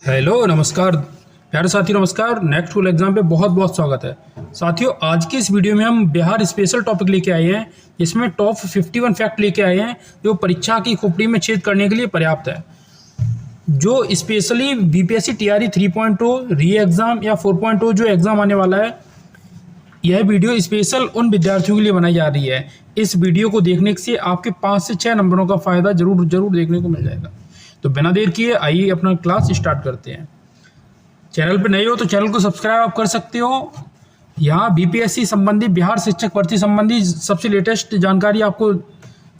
Hello नमस्कार प्यारे साथियों, नमस्कार। नेक्स्ट फुल एग्जाम पे बहुत बहुत स्वागत है साथियों। आज की इस वीडियो में हम बिहार स्पेशल टॉपिक लेके आए हैं, जिसमें टॉप 51 फैक्ट लेके आए हैं जो परीक्षा की खोपड़ी में छेद करने के लिए पर्याप्त है। जो स्पेशली बीपीएससी टीआरई 3.0 री एग्ज़ाम या 4.0 जो एग्ज़ाम आने वाला है, यह वीडियो स्पेशल उन विद्यार्थियों के लिए बनाई जा रही है। इस वीडियो को देखने से आपके 5 से 6 नंबरों का फ़ायदा जरूर देखने को मिल जाएगा। तो बिना देर किए आइए अपना क्लास स्टार्ट करते हैं। चैनल पर नए हो तो चैनल को सब्सक्राइब आप कर सकते हो। यहाँ बीपीएससी संबंधी, बिहार शिक्षक भर्ती संबंधी सबसे लेटेस्ट जानकारी आपको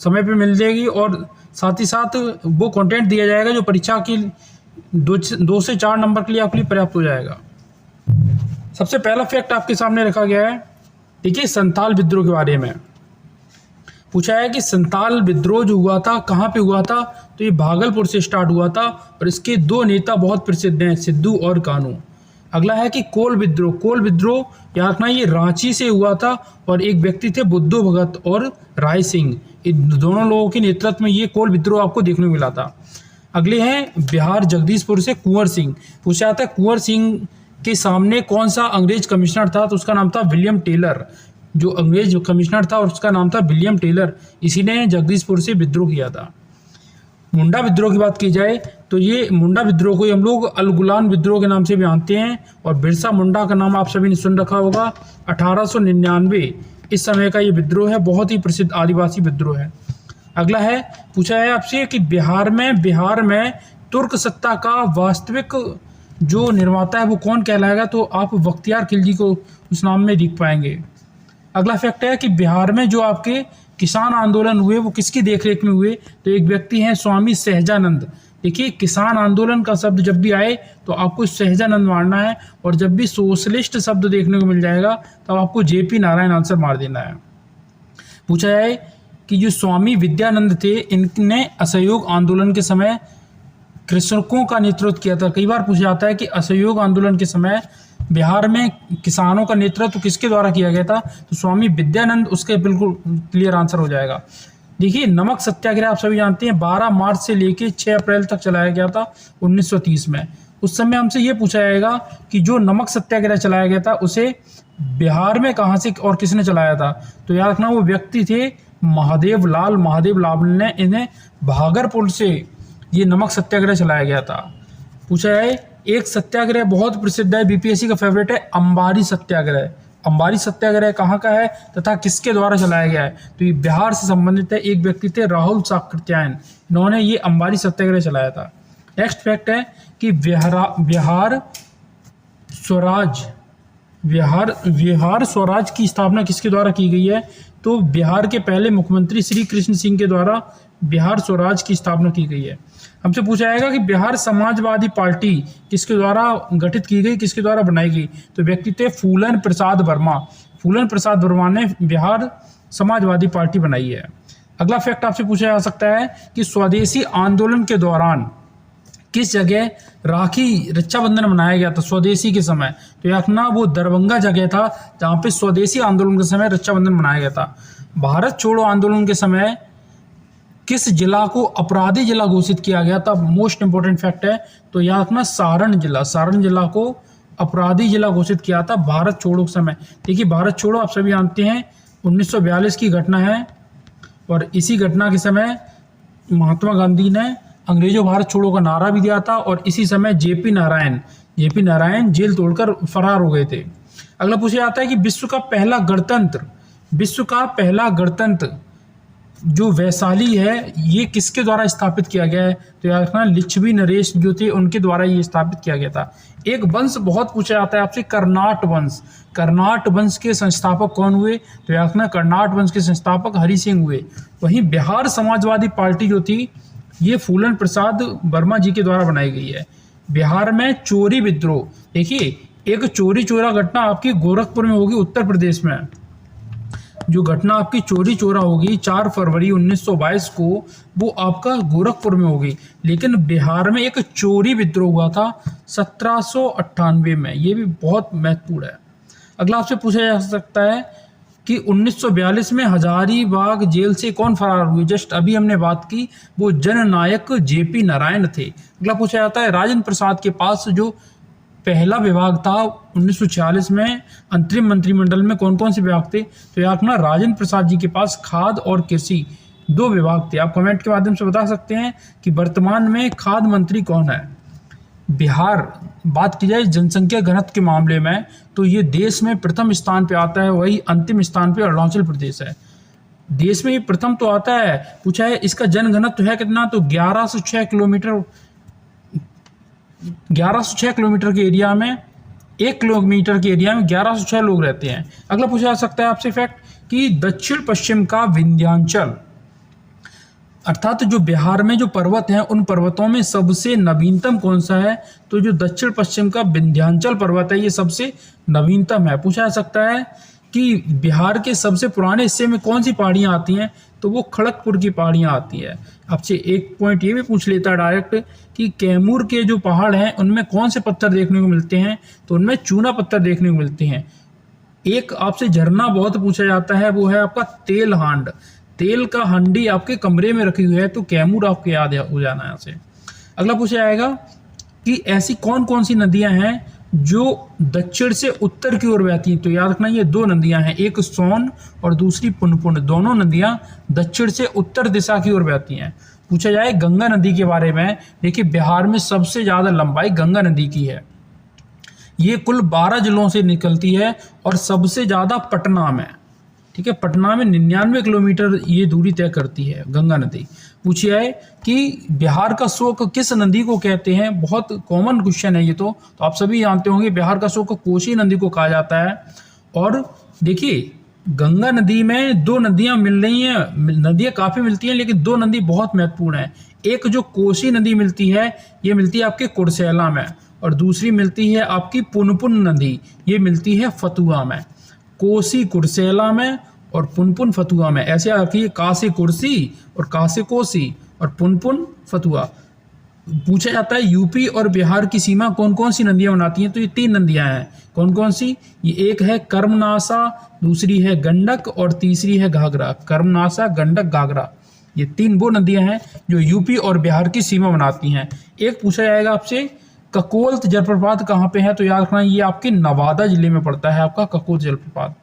समय पे मिल जाएगी, और साथ ही साथ वो कंटेंट दिया जाएगा जो परीक्षा की 2 से 4 नंबर के लिए आपके लिए पर्याप्त हो जाएगा। सबसे पहला फैक्ट आपके सामने रखा गया है। देखिए, संथाल विद्रोह के बारे में पूछा है कि संथाल विद्रोह जो हुआ था कहाँ पे हुआ था, तो ये भागलपुर से स्टार्ट हुआ था और इसके 2 नेता बहुत प्रसिद्ध हैं, सिद्धू और कानू। अगला है कि कोल विद्रोह। कोल विद्रोह याद रखना, ये रांची से हुआ था और एक व्यक्ति थे बुद्धू भगत और राय सिंह। इन दोनों लोगों के नेतृत्व में ये कोल विद्रोह आपको देखने को मिला था। अगले हैं बिहार जगदीशपुर से कुंवर सिंह। पूछा जाता है कुंवर सिंह के सामने कौन सा अंग्रेज कमिश्नर था, तो उसका नाम था विलियम टेलर। जो अंग्रेज कमिश्नर था और उसका नाम था विलियम टेलर, इसी ने जगदीशपुर से विद्रोह किया था। मुंडा विद्रोह की बात की जाए तो ये मुंडा विद्रोह को हम लोग अलगुलान विद्रोह के नाम से भी जानते हैं, और बिरसा मुंडा का नाम आप सभी ने सुन रखा होगा। 1899 इस समय का ये विद्रोह है, बहुत ही प्रसिद्ध आदिवासी विद्रोह है। अगला है, पूछा है आपसे कि बिहार में तुर्क सत्ता का वास्तविक जो निर्माता है वो कौन कहलाएगा, तो आप बख्तियार खिलजी को उस नाम में देख पाएंगे। अगला फैक्ट है कि बिहार में जो आपके किसान आंदोलन हुए वो किसकी देखरेख में हुए, तो एक व्यक्ति हैं स्वामी सहजानंद। देखिए, किसान आंदोलन का शब्द जब भी आए तो आपको सहजानंद मारना है, और जब भी सोशलिस्ट शब्द देखने को मिल जाएगा तो आपको जेपी नारायण आंसर मार देना है। पूछा है कि जो स्वामी विद्यानंद थे, इनने असहयोग आंदोलन के समय कृषकों का नेतृत्व किया था। कई बार पूछा जाता है कि असहयोग आंदोलन के समय बिहार में किसानों का नेतृत्व किसके द्वारा किया गया था, तो स्वामी विद्यानंद उसके बिल्कुल क्लियर आंसर हो जाएगा। देखिए, नमक सत्याग्रह आप सभी जानते हैं 12 मार्च से लेकर 6 अप्रैल तक चलाया गया था 1930 में। उस समय हमसे ये पूछा जाएगा कि जो नमक सत्याग्रह चलाया गया था उसे बिहार में कहाँ से और किसने चलाया था, तो याद रखना वो व्यक्ति थे महादेव लाल ने इन्हें भागलपुर से ये नमक सत्याग्रह चलाया गया था। पूछा है एक सत्याग्रह बहुत प्रसिद्ध है, बीपीएससी का फेवरेट है, अंबारी सत्याग्रह। अंबारी सत्याग्रह कहाँ का है तथा किसके द्वारा चलाया गया है, तो ये बिहार से संबंधित है। एक व्यक्ति थे राहुल साकृत्यायन, इन्होंने ये अंबारी सत्याग्रह चलाया था। नेक्स्ट फैक्ट है कि बिहार स्वराज की स्थापना किसके द्वारा की गई है, तो बिहार के पहले मुख्यमंत्री श्री कृष्ण सिंह के द्वारा बिहार स्वराज की स्थापना की गई है। हमसे पूछा जाएगा कि बिहार समाजवादी पार्टी किसके द्वारा गठित की गई, किसके द्वारा बनाई गई, तो व्यक्ति थे फूलन प्रसाद वर्मा। फूलन प्रसाद वर्मा ने बिहार समाजवादी पार्टी बनाई है। अगला फैक्ट आपसे पूछा जा सकता है कि स्वदेशी आंदोलन के दौरान किस जगह राखी रक्षाबंधन मनाया गया था स्वदेशी के समय, तो याद रखना वो दरभंगा जगह था जहाँ पे स्वदेशी आंदोलन के समय रक्षाबंधन मनाया गया था। भारत छोड़ो आंदोलन के समय किस जिला को अपराधी जिला घोषित किया गया था, मोस्ट इंपोर्टेंट फैक्ट है, तो याद रखना सारण जिला को अपराधी जिला घोषित किया था भारत छोड़ो के समय। देखिए, भारत छोड़ो आप सभी जानते हैं 1942 की घटना है, और इसी घटना के समय महात्मा गांधी ने अंग्रेजों भारत छोड़ो का नारा भी दिया था, और इसी समय जेपी नारायण जेल तोड़कर फरार हो गए थे। अगला पूछा जाता है कि विश्व का पहला गणतंत्र जो वैशाली है ये किसके द्वारा स्थापित किया गया है, तो याद रखना लिच्छवी नरेश जो थे उनके द्वारा ये स्थापित किया गया था। एक वंश बहुत पूछा जाता है आपसे, कर्नाट वंश के संस्थापक कौन हुए, तो याद रखना कर्नाट वंश के संस्थापक हरि सिंह हुए। वहीं बिहार समाजवादी पार्टी जो थी ये फूलन प्रसाद वर्मा जी के द्वारा बनाई गई है। बिहार में चोरी विद्रोह, देखिए एक चोरी चोरा घटना आपकी गोरखपुर में होगी उत्तर प्रदेश में। जो घटना आपकी चोरी चोरा होगी 4 फरवरी 1922 को, वो आपका गोरखपुर में होगी। लेकिन बिहार में एक चोरी विद्रोह हुआ था 1798 में, ये भी बहुत महत्वपूर्ण है। अगला आपसे पूछा जा सकता है कि 1942 में हजारीबाग जेल से कौन फरार हुए, जस्ट अभी हमने बात की, वो जननायक जेपी नारायण थे। अगला पूछा जाता है राजेंद्र प्रसाद के पास जो पहला विभाग था 1946 में अंतरिम मंत्रिमंडल में कौन कौन से विभाग थे, तो याद रखना राजेंद्र प्रसाद जी के पास खाद्य और कृषि 2 विभाग थे। आप कमेंट के माध्यम से बता सकते हैं कि वर्तमान में खाद्य मंत्री कौन है। बिहार, बात की जाए जनसंख्या घनत्व के मामले में तो ये देश में प्रथम स्थान पे आता है, वही अंतिम स्थान पे अरुणाचल प्रदेश है। देश में ये प्रथम तो आता है। पूछा है इसका जनघनत्व है कितना, तो 1106 किलोमीटर, 1106 किलोमीटर के एरिया में, 1 किलोमीटर के एरिया में 1106 लोग रहते हैं। अगला पूछा जा सकता है आपसे फैक्ट कि दक्षिण पश्चिम का विंध्याचल, अर्थात जो बिहार में जो पर्वत हैं उन पर्वतों में सबसे नवीनतम कौन सा है, तो जो दक्षिण पश्चिम का विंध्याचल पर्वत है ये सबसे नवीनतम है। पूछा जा सकता है कि बिहार के सबसे पुराने हिस्से में कौन सी पहाड़ियाँ आती हैं, तो वो खड़गपुर की पहाड़ियाँ आती है। आपसे एक पॉइंट ये भी पूछ लेता है डायरेक्ट कि कैमूर के जो पहाड़ हैं उनमें कौन से पत्थर देखने को मिलते हैं, तो उनमें चूना पत्थर देखने को मिलते हैं। एक आपसे झरना बहुत पूछा जाता है, वो है आपका तेल हांड, तेल का हांडी आपके कमरे में रखी हुई है, तो कैमूर आपको याद हो जाना है यहाँ से। अगला पूछा जाएगा कि ऐसी कौन कौन सी नदियां हैं जो दक्षिण से उत्तर की ओर बहती हैं, तो याद रखना ये 2 नदियां हैं, एक सोन और दूसरी पुनपुन, दोनों नदियां दक्षिण से उत्तर दिशा की ओर बहती हैं। पूछा जाए गंगा नदी के बारे में, देखिए बिहार में सबसे ज़्यादा लंबाई गंगा नदी की है, ये कुल 12 जिलों से निकलती है और सबसे ज़्यादा पटना में, ठीक है, पटना में 99 किलोमीटर ये दूरी तय करती है गंगा नदी। पूछिए है कि बिहार का शोक किस नदी को कहते हैं, बहुत कॉमन क्वेश्चन है ये तो आप सभी जानते होंगे, बिहार का शोक कोसी नदी को कहा जाता है। और देखिए गंगा नदी में 2 नदियां मिल रही हैं, नदियां काफ़ी मिलती हैं लेकिन 2 नदी बहुत महत्वपूर्ण है। एक जो कोसी नदी मिलती है ये मिलती है आपके कुर्सेला में, और दूसरी मिलती है आपकी पुनपुन नदी, ये मिलती है फतुहा में। कोसी कुर्सेला में और पुनपुन फतुहा में, ऐसे आखिर कासे कुर्सी और कासे कोसी और पुनपुन फतुहा। पूछा जाता है यूपी और बिहार की सीमा कौन कौन सी नदियां बनाती हैं, तो ये 3 नदियां हैं। कौन कौन सी, ये एक है कर्मनासा, दूसरी है गंडक और तीसरी है घाघरा। कर्मनासा, गंडक, घाघरा, ये 3 वो नदियां हैं जो यूपी और बिहार की सीमा बनाती हैं। एक पूछा जाएगा आपसे ककोल जलप्रपात कहाँ पे है, तो याद रखना ये आपके नवादा जिले में पड़ता है आपका ककोल जलप्रपात।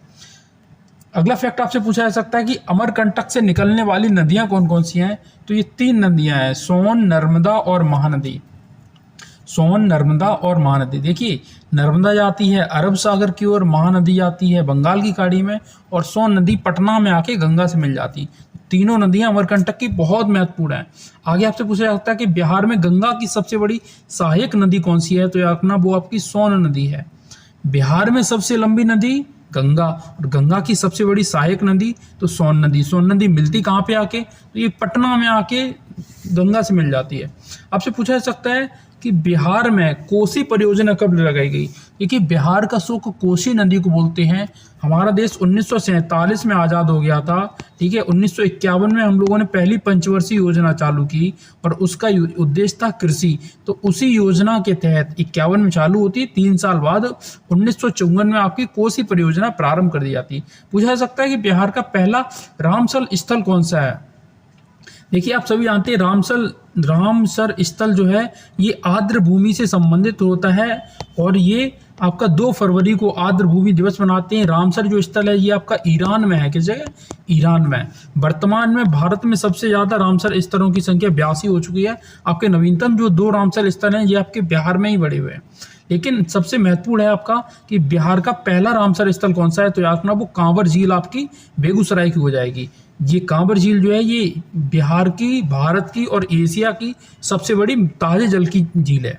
अगला फैक्ट आपसे पूछा जा सकता है कि अमरकंटक से निकलने वाली नदियां कौन कौन सी हैं, तो ये 3 नदियां हैं, सोन, नर्मदा और महानदी। सोन, नर्मदा और महानदी। देखिए नर्मदा जाती है अरब सागर की ओर, महानदी जाती है बंगाल की खाड़ी में, और सोन नदी पटना में आके गंगा से मिल जाती। तीनों नदियां अमरकंटक की बहुत महत्वपूर्ण है। आगे आपसे पूछा जा सकता है कि बिहार में गंगा की सबसे बड़ी सहायक नदी कौन सी है, तो याद रखना वो आपकी सोन नदी है। बिहार में सबसे लंबी नदी गंगा, और गंगा की सबसे बड़ी सहायक नदी तो सोन नदी। सोन नदी मिलती कहाँ पे आके, तो ये पटना में आके गंगा से मिल जाती है। आपसे पूछा जा सकता है कि बिहार में कोसी परियोजना कब लगाई गई। देखिए बिहार का शोक कोसी नदी को बोलते हैं। हमारा देश 1947 में आज़ाद हो गया था, ठीक है। 1951 में हम लोगों ने पहली पंचवर्षीय योजना चालू की और उसका उद्देश्य था कृषि। तो उसी योजना के तहत 51 में चालू होती, 3 साल बाद 1954 में आपकी कोसी परियोजना प्रारंभ कर दी जाती। पूछा जा सकता है कि बिहार का पहला रामसर स्थल कौन सा है। देखिए आप सभी जानते हैं रामसर स्थल जो है ये आर्द्र भूमि से संबंधित होता है, और ये आपका 2 फरवरी को आर्द्र भूमि दिवस मनाते हैं। रामसर जो स्थल है ये आपका ईरान में है। किस जगह, ईरान में। वर्तमान में भारत में सबसे ज़्यादा रामसर स्थलों की संख्या 82 हो चुकी है। आपके नवीनतम जो 2 रामसर स्थल हैं ये आपके बिहार में ही बड़े हुए हैं। लेकिन सबसे महत्वपूर्ण है आपका कि बिहार का पहला रामसर स्थल कौन सा है, तो याद रखना वो कांवर झील आपकी बेगूसराय की हो जाएगी। ये कांवर झील जो है ये बिहार की, भारत की और एशिया की सबसे बड़ी ताजे जल की झील है।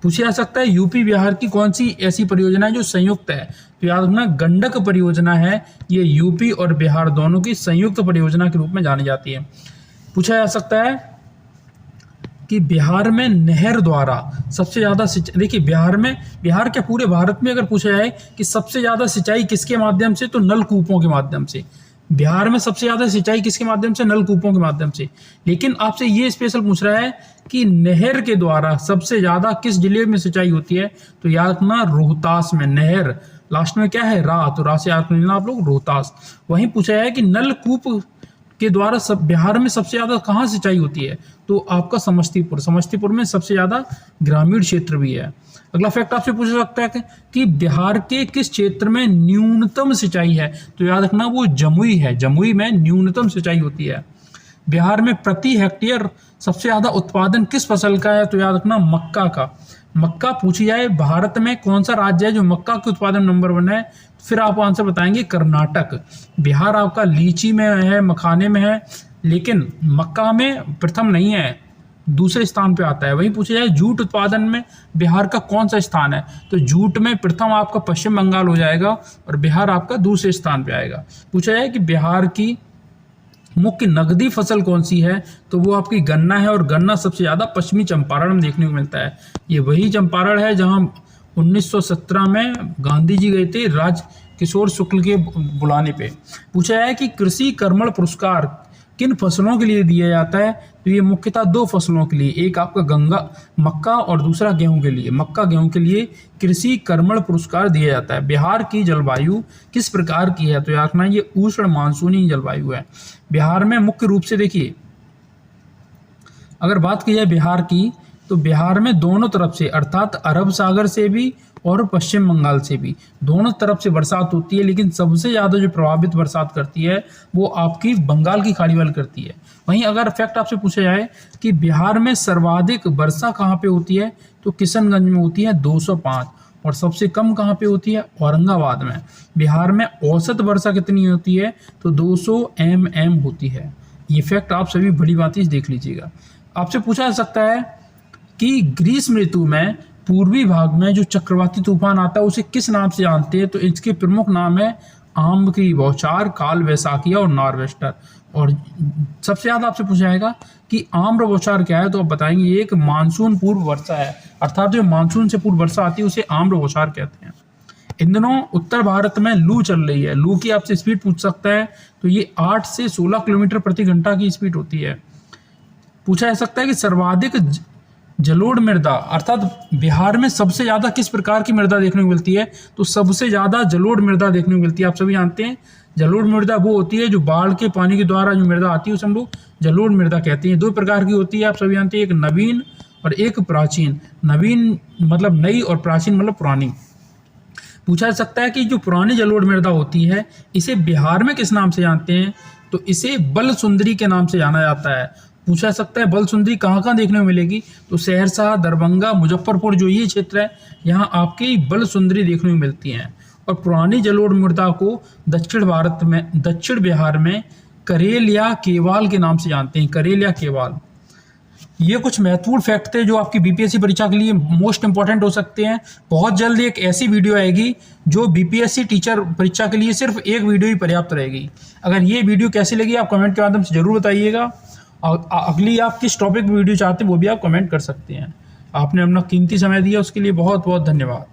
पूछा जा सकता है यूपी बिहार की कौन सी ऐसी परियोजना है जो संयुक्त है, तो याद रखना गंडक परियोजना है। ये यूपी और बिहार दोनों की संयुक्त परियोजना के रूप में जानी जाती है। पूछा जा सकता है कि बिहार में नहर द्वारा सबसे ज़्यादा सिंचाई, देखिए बिहार के पूरे भारत में अगर पूछा जाए कि सबसे ज़्यादा सिंचाई किसके माध्यम से, तो नलकूपों के माध्यम से। बिहार में सबसे ज़्यादा सिंचाई किसके माध्यम से, नलकूपों के माध्यम से। लेकिन आपसे ये स्पेशल पूछ रहा है कि नहर के द्वारा सबसे ज़्यादा किस जिले में सिंचाई होती है, तो याद रखना रोहतास में। नहर लास्ट में क्या है रा, तो रा से याद कर लेना आप लोग रोहतास। वहीं पूछा है कि नलकूप के द्वारा सब बिहार में सबसे ज़्यादा कहाँ सिंचाई होती है, तो आपका समस्तीपुर। समस्तीपुर में सबसे ज़्यादा ग्रामीण क्षेत्र भी है। अगला फैक्ट आपसे पूछ सकता है कि बिहार के किस क्षेत्र में न्यूनतम सिंचाई है, तो याद रखना वो जमुई है। जमुई में न्यूनतम सिंचाई होती है। बिहार में प्रति हेक्टेयर सबसे ज़्यादा उत्पादन किस फसल का है, तो याद रखना मक्का का। मक्का पूछी जाए भारत में कौन सा राज्य है जो मक्का के उत्पादन नंबर 1 है, फिर आप आंसर बताएंगे कर्नाटक। बिहार आपका लीची में है, मखाने में है, लेकिन मक्का में प्रथम नहीं है, दूसरे स्थान पे आता है। वहीं पूछा जाए जूट उत्पादन में बिहार का कौन सा स्थान है, तो जूट में प्रथम आपका पश्चिम बंगाल हो जाएगा और बिहार आपका दूसरे स्थान पे आएगा। पूछा जाए कि बिहार की मुख्य नगदी फसल कौन सी है, तो वो आपकी गन्ना है, और गन्ना सबसे ज़्यादा पश्चिमी चंपारण में देखने को मिलता है। ये वही चंपारण है जहाँ 1917 में गांधी जी गए थे राज किशोर शुक्ल के बुलाने पे। पूछा है कि कृषि कर्मण पुरस्कार किन फसलों के लिए दिया जाता है, तो ये मुख्यतः 2 फसलों के लिए, एक आपका मक्का और दूसरा गेहूं के लिए। मक्का गेहूं के लिए कृषि कर्मण पुरस्कार दिया जाता है। बिहार की जलवायु किस प्रकार की है, तो याद रखना ये उष्ण मानसूनी जलवायु है। बिहार में मुख्य रूप से देखिए, अगर बात की जाए बिहार की, तो बिहार में दोनों तरफ से अर्थात अरब सागर से भी और पश्चिम बंगाल से भी दोनों तरफ से बरसात होती है, लेकिन सबसे ज़्यादा जो प्रभावित बरसात करती है वो आपकी बंगाल की खाड़ी वाली करती है। वहीं अगर फैक्ट आपसे पूछा जाए कि बिहार में सर्वाधिक वर्षा कहाँ पे होती है, तो किशनगंज में होती है 205, और सबसे कम कहाँ पे होती है, औरंगाबाद में। बिहार में औसत वर्षा कितनी होती है, तो 200 mm होती है। ये फैक्ट आप सभी बड़ी बातें देख लीजिएगा। आपसे पूछा जा सकता है कि ग्रीष्म ऋतु में पूर्वी भाग में जो चक्रवाती तूफान आता है उसे किस नाम से जानते हैं, तो इसके प्रमुख नाम है आम्रकी बौछार, काल वैसाखिया और नॉर्वेस्टर। और सबसे ज़्यादा आपसे पूछा जाएगा कि आम्र बौछार क्या है, तो आप बताएंगे ये एक मानसून पूर्व वर्षा है, अर्थात जो मानसून से पूर्व वर्षा आती है उसे आम्र बौछार कहते हैं। इन दिनों उत्तर भारत में लू चल रही है। लू की आपसे स्पीड पूछ सकता है, तो ये 8 से 16 किलोमीटर प्रति घंटा की स्पीड होती है। पूछा जा सकता है कि सर्वाधिक जलोढ़ मृदा, अर्थात बिहार में सबसे ज़्यादा किस प्रकार की मृदा देखने को मिलती है, तो सबसे ज़्यादा जलोढ़ मृदा देखने को मिलती है। आप सभी जानते हैं जलोढ़ मृदा वो होती है जो बाढ़ के पानी के द्वारा जो मृदा आती है उसे हम लोग जलोढ़ मृदा कहते हैं। 2 प्रकार की होती है, आप सभी जानते हैं, एक नवीन और एक प्राचीन। नवीन मतलब नई और प्राचीन मतलब पुरानी। पूछा जा सकता है कि जो पुरानी जलोढ़ मृदा होती है इसे बिहार में किस नाम से जानते हैं, तो इसे बल सुंदरी के नाम से जाना जाता है। पूछा जा सकता है बल सुंदरी कहाँ कहाँ देखने को मिलेगी, तो सहरसा, दरभंगा, मुजफ्फरपुर जो ये क्षेत्र है यहाँ आपकी बल सुंदरी देखने को मिलती हैं। और पुरानी जलोढ़ मृदा को दक्षिण बिहार में करेल या केवाल के नाम से जानते हैं, करेल या केवाल। ये कुछ महत्वपूर्ण फैक्ट थे जो आपकी बीपीएससी परीक्षा के लिए मोस्ट इंपॉर्टेंट हो सकते हैं। बहुत जल्द एक ऐसी वीडियो आएगी जो बीपीएससी टीचर परीक्षा के लिए सिर्फ एक वीडियो ही पर्याप्त रहेगी। अगर ये वीडियो कैसी लगी आप कमेंट के माध्यम से जरूर बताइएगा, और अगली आप किस टॉपिक पर वीडियो चाहते हैं वो भी आप कमेंट कर सकते हैं। आपने अपना कीमती समय दिया उसके लिए बहुत बहुत धन्यवाद।